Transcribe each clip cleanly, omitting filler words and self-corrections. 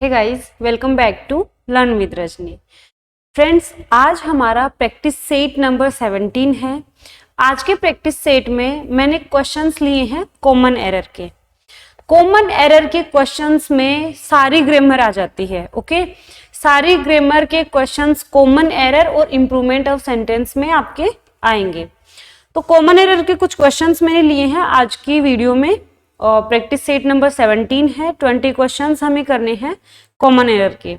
Hey guys, welcome back to learn with Rajni. Friends, आज हमारा practice set number 17 है। आज के प्रैक्टिस सेट में मैंने क्वेश्चंस लिए हैं कॉमन एरर के। कॉमन एरर के क्वेश्चंस में सारी ग्रामर आ जाती है। ओके, सारी ग्रामर के क्वेश्चंस कॉमन एरर और इम्प्रूवमेंट ऑफ सेंटेंस में आपके आएंगे। तो कॉमन एरर के कुछ क्वेश्चंस मैंने लिए हैं आज की वीडियो में। और प्रैक्टिस सेट नंबर 17 है। 20 क्वेश्चंस हमें करने हैं कॉमन एरर के।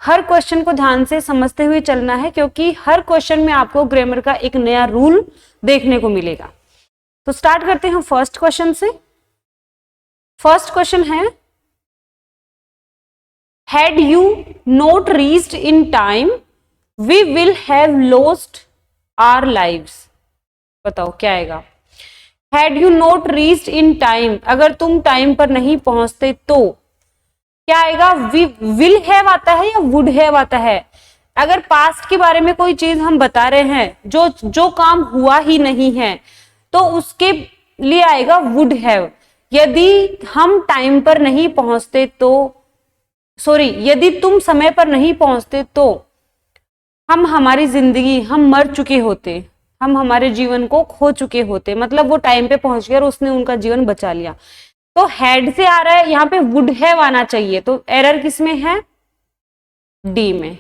हर क्वेश्चन को ध्यान से समझते हुए चलना है, क्योंकि हर क्वेश्चन में आपको ग्रामर का एक नया रूल देखने को मिलेगा। तो स्टार्ट करते हैं फर्स्ट क्वेश्चन से। फर्स्ट क्वेश्चन है, had you not reached in time we will have lost our lives. बताओ क्या आएगा। Had you not reached in time, अगर तुम टाइम पर नहीं पहुंचते तो क्या आएगा। विल हैव आता है या वुड हैव आता है। अगर पास्ट के बारे में कोई चीज हम बता रहे हैं जो काम हुआ ही नहीं है, तो उसके लिए आएगा वुड हैव। यदि हम टाइम पर नहीं पहुंचते तो, यदि तुम समय पर नहीं पहुंचते तो हमारी जिंदगी, हम मर चुके होते, हम हमारे जीवन को खो चुके होते। मतलब वो टाइम पे पहुंच गया और उसने उनका जीवन बचा लिया। तो हैड से आ रहा है, यहाँ पे वुड हैव आना चाहिए। तो एरर किसमें है, डी में।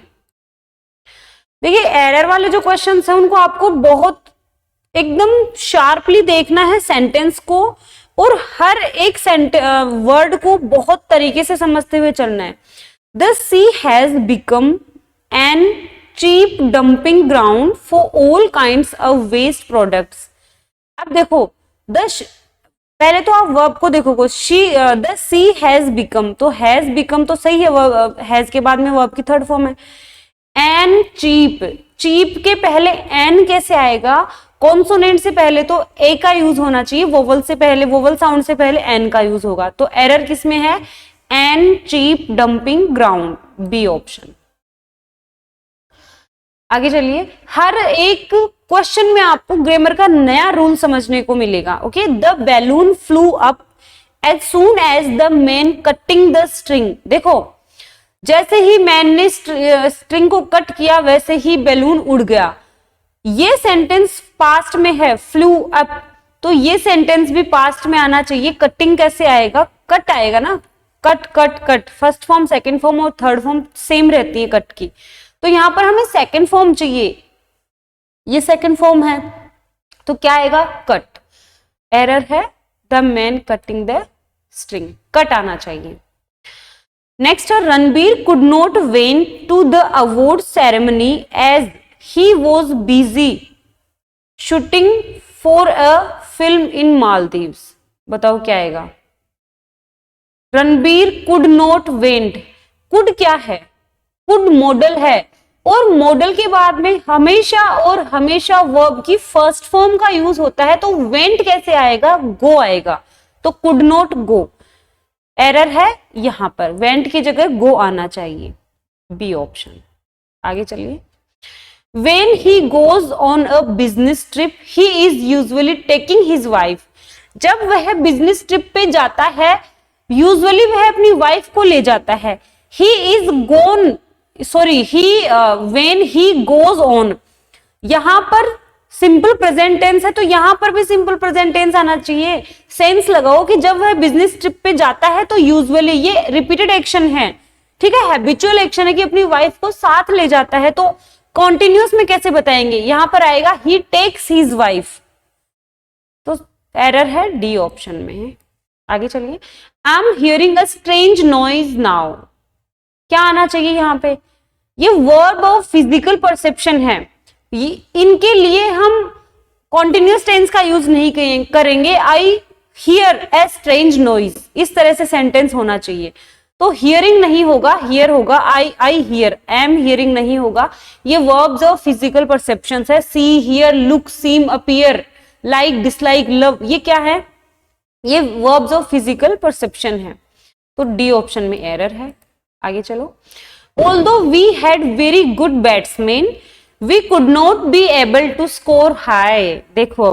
देखिए, एरर वाले जो क्वेश्चंस हैं उनको आपको बहुत एकदम शार्पली देखना है सेंटेंस को, और हर एक वर्ड को बहुत तरीके से समझते हुए चलना है। The sea has become an cheap dumping ground for all kinds of waste products. अब देखो, पहले तो आप वर्ब को देखो, द सी हैज बिकम, तो हैज बिकम तो सही है, हैज के बाद में वर्ब की थर्ड फॉर्म है। एन चीप, चीप के पहले एन कैसे आएगा। कॉन्सोनेंट से पहले तो ए का यूज होना चाहिए, वोवल से पहले, वोवल साउंड से पहले एन का यूज होगा। तो एरर किसमें है, an cheap dumping ground, B option. आगे चलिए, हर एक क्वेश्चन में आपको ग्रामर का नया रूल समझने को मिलेगा। Okay, the balloon flew up as soon as the man cutting the string. देखो, जैसे ही मैन ने स्ट्रिंग को कट किया वैसे ही बैलून उड़ गया। ये सेंटेंस पास्ट में है, फ्लू अप, तो ये सेंटेंस भी पास्ट में आना चाहिए। कटिंग कैसे आएगा, कट आएगा ना, cut cut cut. First form, second form और थर्ड फॉर्म सेम रहती है कट की, तो यहां पर हमें सेकेंड फॉर्म चाहिए। ये सेकेंड फॉर्म है, तो क्या आएगा, कट। एरर है, the man cutting the string, cut आना चाहिए। नेक्स्ट है, Ranbir could not went to the award ceremony as he was busy shooting for a film in Maldives. बताओ क्या आएगा। Ranbir could not went, could क्या है, कुड मॉडल है, और मॉडल के बाद में हमेशा और हमेशा वर्ब की फर्स्ट फॉर्म का यूज होता है। तो वेंट कैसे आएगा, गो आएगा, तो कुड नॉट गो। एरर है यहां पर, वेंट की जगह गो आना चाहिए, बी ऑप्शन। आगे चलिए, When he goes on a business trip, he is usually taking his wife. जब वह बिजनेस ट्रिप पे जाता है, यूजुअली वह अपनी वाइफ को ले जाता है। He is gone, when he goes on, यहां पर सिंपल प्रेजेंट टेंस है, तो यहां पर भी सिंपल प्रेजेंट टेंस आना चाहिए। सेंस लगाओ कि जब वह बिजनेस ट्रिप पे जाता है, तो यूजुअली ये रिपीटेड एक्शन है, ठीक है, हैबिचुअल एक्शन है कि अपनी वाइफ को साथ ले जाता है। तो कॉन्टिन्यूस में कैसे बताएंगे, यहां पर आएगा ही टेक्स हिज वाइफ। तो एरर है, डी ऑप्शन में है। आगे चलिए, I am hearing a strange noise now. क्या आना चाहिए यहां पे, ये वर्ब ऑफ फिजिकल परसेप्शन है, इनके लिए हम कॉन्टिन्यूस टेंस का यूज नहीं करेंगे। I hear a strange noise, इस तरह से सेंटेंस होना चाहिए। तो हियरिंग नहीं होगा, हियर होगा। आई हियर, एम हियरिंग नहीं होगा। ये वर्ब्स ऑफ फिजिकल परसेप्शंस है, see, here, look, seem, appear, like, dislike, love, ये क्या है, ये वर्ब्स ऑफ फिजिकल परसेप्शन है। तो डी ऑप्शन में एरर है। आगे चलो, although we had very good batsman we could not be able to score high. देखो,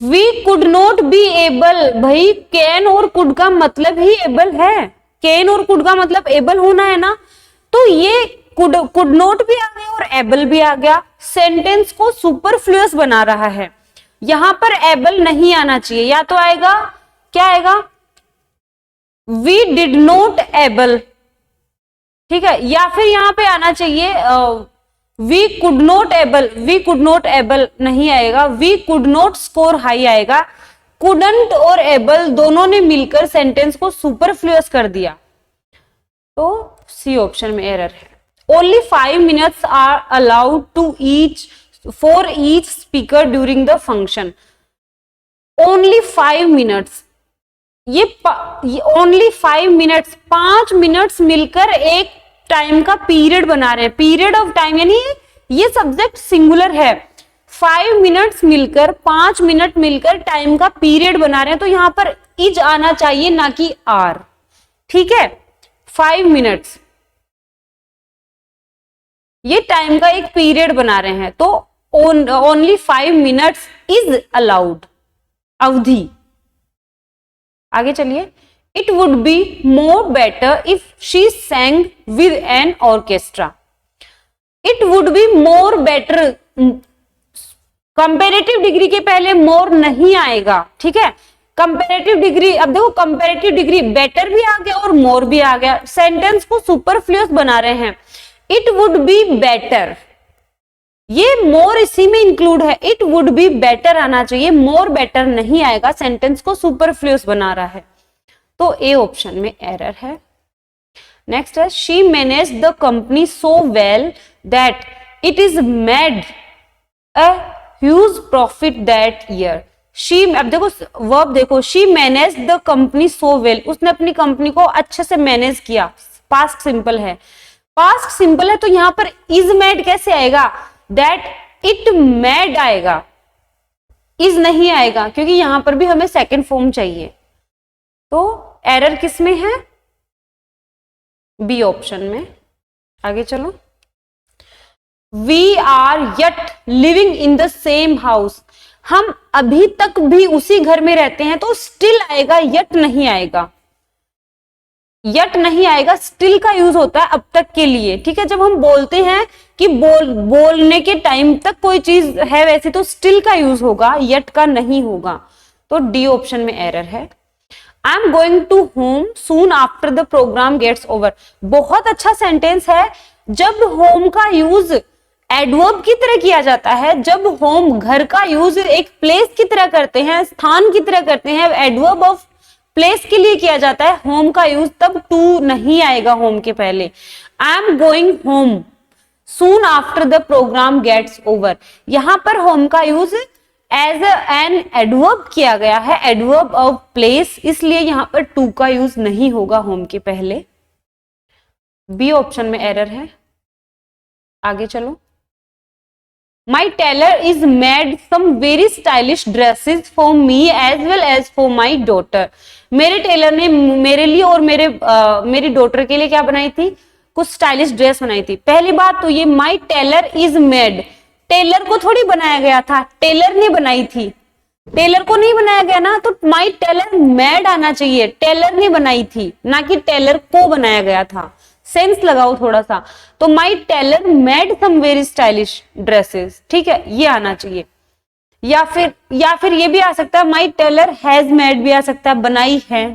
we could not be able, भाई कैन और कुड का मतलब ही एबल है, कैन और कुड का मतलब एबल होना है ना, तो ये कुड नॉट भी आ गया और एबल भी आ गया, सेंटेंस को सुपरफ्लुअस बना रहा है। यहां पर एबल नहीं आना चाहिए, या तो आएगा क्या आएगा, वी डिड नॉट एबल, ठीक है, या फिर यहां पे आना चाहिए वी कुड नॉट एबल नहीं आएगा, we could not score high आएगा। कुडंट और एबल दोनों ने मिलकर सेंटेंस को सुपरफ्लुअस कर दिया, तो सी ऑप्शन में एरर है। Only 5 minutes are allowed to each for each speaker during the function. Only 5 minutes, ये ओनली 5 मिनट्स, 5 मिनट्स मिलकर एक टाइम का पीरियड बना रहे हैं, पीरियड ऑफ टाइम, यानी ये सब्जेक्ट सिंगुलर है। 5 मिनट्स मिलकर, 5 मिनट मिलकर टाइम का पीरियड बना रहे हैं, तो यहां पर इज आना चाहिए ना कि आर, ठीक है। 5 मिनट्स ये टाइम का एक पीरियड बना रहे हैं, तो ओनली 5 मिनट्स इज अलाउड, अवधि। आगे चलिए, it would be more better if she sang with an orchestra. It would be more better, comparative degree के पहले मोर नहीं आएगा, ठीक है। कंपेरेटिव डिग्री, अब देखो कंपेरेटिव डिग्री बेटर भी आ गया और मोर भी आ गया, सेंटेंस को सुपरफ्लुअस बना रहे हैं। इट वुड बी बेटर, ये मोर इसी में इंक्लूड है, इट वुड बी बेटर आना चाहिए, मोर बेटर नहीं आएगा, सेंटेंस को सुपरफ्लुअस बना रहा है, तो ए ऑप्शन में एरर है। नेक्स्ट है, she manage the company so well that it is made a huge profit that year. She, अब देखो वर्ब देखो, she manage the company so well, उसने अपनी कंपनी को अच्छे से मैनेज किया, पास्ट सिंपल है, पास्ट सिंपल है, तो यहां पर इज मेड कैसे आएगा, दैट इट मेड आएगा, इज नहीं आएगा, क्योंकि यहां पर भी हमें सेकंड फॉर्म चाहिए, तो एरर किस में है, बी ऑप्शन में। आगे चलो, we are yet living in the same house, हम अभी तक भी उसी घर में रहते हैं, तो स्टिल आएगा, यट नहीं आएगा, यट नहीं आएगा, स्टिल का यूज होता है अब तक के लिए, ठीक है। जब हम बोलते हैं कि बोलने के टाइम तक कोई चीज है वैसे, तो स्टिल का यूज होगा, यट का नहीं होगा, तो डी ऑप्शन में एरर है। I am going to home soon after the programme gets over, बहुत अच्छा सेंटेंस है। जब होम का यूज एडवर्ब की तरह किया जाता है, जब होम घर का यूज एक प्लेस की तरह करते हैं, स्थान की तरह करते हैं, एडवर्ब ऑफ प्लेस के लिए किया जाता है होम का यूज, तब टू नहीं आएगा होम के पहले। I am going home soon after the programme gets over, यहां पर होम का यूज एज एन एडवर्ब किया गया है, एडवर्ब ऑफ प्लेस, इसलिए यहां पर टू का यूज नहीं होगा होम के पहले, बी ऑप्शन में एरर है। आगे चलो, my tailor is made some very stylish dresses for me as well as for my daughter, मेरे टेलर ने मेरे लिए और मेरी डॉटर के लिए क्या बनाई थी, कुछ स्टाइलिश ड्रेस बनाई थी। पहली बात तो ये माई टेलर इज मेड, टेलर को थोड़ी बनाया गया था, टेलर ने बनाई थी, टेलर को नहीं बनाया गया ना, तो माई टेलर मेड आना चाहिए, टेलर ने बनाई थी ना कि टेलर को बनाया गया था, सेंस लगाओ थोड़ा सा, तो my tailor made some very stylish dresses, ठीक है, ये आना चाहिए। या फिर ये भी आ सकता है, माई टेलर हैज मेड भी आ सकता है, बनाई है,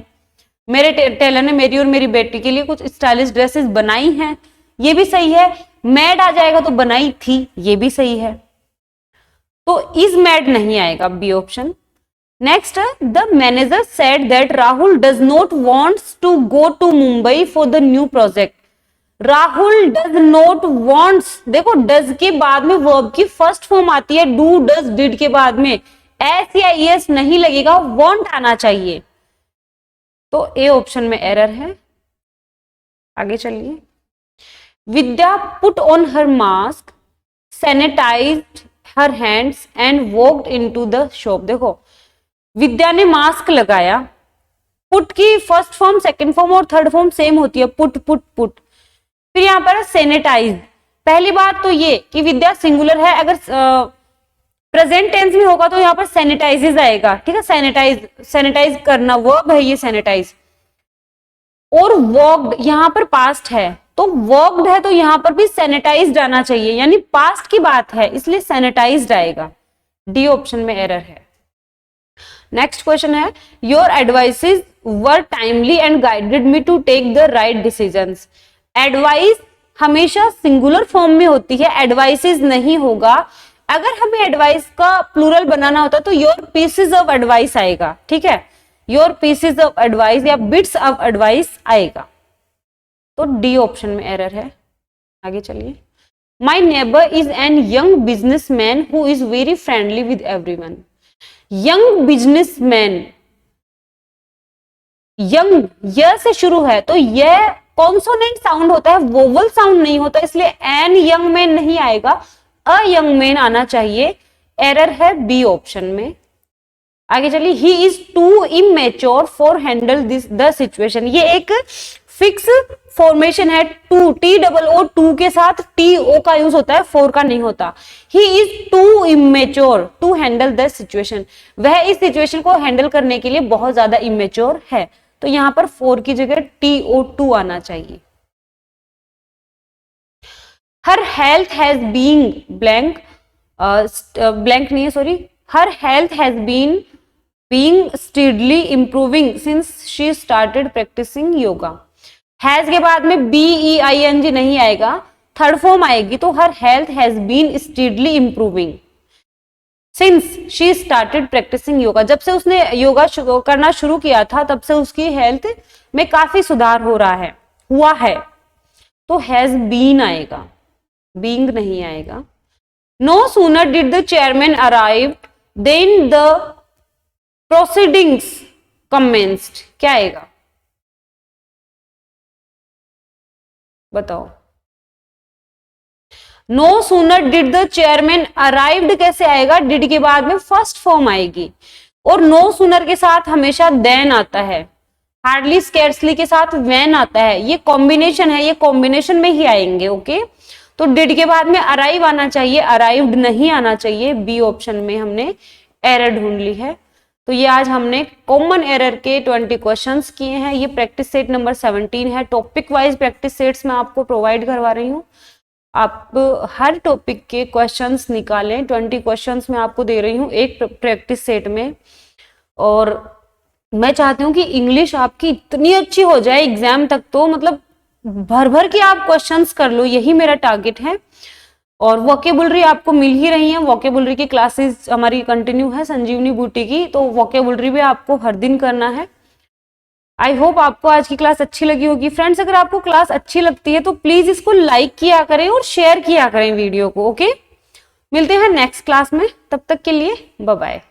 मेरे टेलर ने मेरी और मेरी बेटी के लिए कुछ स्टाइलिश ड्रेसेस बनाई हैं, ये भी सही है। मेड आ जाएगा तो बनाई थी, ये भी सही है, तो इज मेड नहीं आएगा, B option. Next, the manager said that Rahul does not wants to go to Mumbai for the new project. Rahul does not wants, देखो डज के बाद में वर्ब की फर्स्ट फॉर्म आती है, डू डज डिड के बाद में एस या एस नहीं लगेगा, वांट आना चाहिए, तो ए ऑप्शन में एरर है। आगे चलिए, Vidya put on her mask, sanitized her hands and walked into the shop. देखो विद्या ने मास्क लगाया, पुट की फर्स्ट फॉर्म, सेकंड फॉर्म और थर्ड फॉर्म सेम होती है, पुट पुट पुट। फिर यहां पर सैनिटाइज, पहली बात तो ये कि विद्या सिंगुलर है, अगर प्रेजेंट टेंस में होगा तो यहाँ पर सैनिटाइजेज आएगा, ठीक है, सैनिटाइज करना वर्ब है ये, सैनिटाइज। और वॉक्ड यहाँ पर पास्ट है, तो वॉक्ड है तो यहाँ पर भी सैनिटाइज्ड आना चाहिए, यानी पास्ट की बात है इसलिए सैनिटाइज्ड आएगा। डी ऑप्शन में एरर है। नेक्स्ट क्वेश्चन है, your advices were timely and guided me to take the right decisions. Advice हमेशा सिंगुलर फॉर्म में होती है, एडवाइसेस नहीं होगा। अगर हमें एडवाइस का प्लूरल बनाना होता तो योर पीसेस ऑफ एडवाइस आएगा, ठीक है, योर पीसेस ऑफ एडवाइस या बिट्स ऑफ एडवाइस आएगा। तो डी ऑप्शन में एरर है। आगे चलिए। My neighbour is an young businessman who is very friendly with everyone. Young businessman, young य से शुरू है तो यह कॉन्सोनेंट साउंड होता है, वोवल साउंड नहीं होता, इसलिए एन यंग मैन नहीं आएगा, अ यंग मैन आना चाहिए। एरर है बी ऑप्शन में। आगे चलिए। He is too immature for handle this the situation. ये एक फिक्स फॉर्मेशन है, too, T double O, too के साथ टी ओ का यूज होता है, फोर का नहीं होता। He is too immature to handle the situation, वह इस सिचुएशन को हैंडल करने के लिए बहुत ज्यादा इमेच्योर है, तो यहां पर फोर की जगह TO2 आना चाहिए। Her health has been blank, blank नहीं है sorry, her health has been being steadily improving since she started practising yoga. Has के बाद में BEING नहीं आएगा, थर्ड फॉर्म आएगी, तो her health has been steadily improving since she started practising yoga. जब से उसने योगा करना शुरू किया था तब से उसकी हेल्थ में काफी सुधार हो रहा है, हुआ है, तो हैज बीन आएगा, बीइंग नहीं आएगा। No sooner did the chairman arrive then the proceedings commenced, क्या आएगा बताओ। No sooner did the chairman arrived कैसे आएगा, डिड के बाद में फर्स्ट फॉर्म आएगी, और नो सूनर के साथ हमेशा देन आता है, हार्डली स्कैर्सली के साथ वैन आता है, ये कॉम्बिनेशन है, ये कॉम्बिनेशन में ही आएंगे, ओके। तो डिड के बाद में अराइव आना चाहिए, अराइव्ड नहीं आना चाहिए। बी ऑप्शन में हमने एरर ढूंढ ली है। तो ये आज हमने कॉमन एरर के 20 क्वेश्चंस किए हैं। ये प्रैक्टिस सेट नंबर 17 है। टॉपिक वाइज प्रैक्टिस सेट्स मैं आपको प्रोवाइड करवा रही हूँ, आप हर टॉपिक के क्वेश्चंस निकालें। 20 क्वेश्चंस मैं आपको दे रही हूँ एक प्रैक्टिस सेट में, और मैं चाहती हूँ कि इंग्लिश आपकी इतनी अच्छी हो जाए एग्जाम तक, तो मतलब भर भर के आप क्वेश्चंस कर लो, यही मेरा टारगेट है। और वोकेबुलरी आपको मिल ही रही है, वोकेबुलरी की क्लासेस हमारी कंटिन्यू है संजीवनी बूटी की, तो वोकेबुलरी भी आपको हर दिन करना है। आई होप आपको आज की क्लास अच्छी लगी होगी। फ्रेंड्स, अगर आपको क्लास अच्छी लगती है तो प्लीज इसको लाइक किया करें और शेयर किया करें वीडियो को, ओके। मिलते हैं नेक्स्ट क्लास में, तब तक के लिए बाय बाय।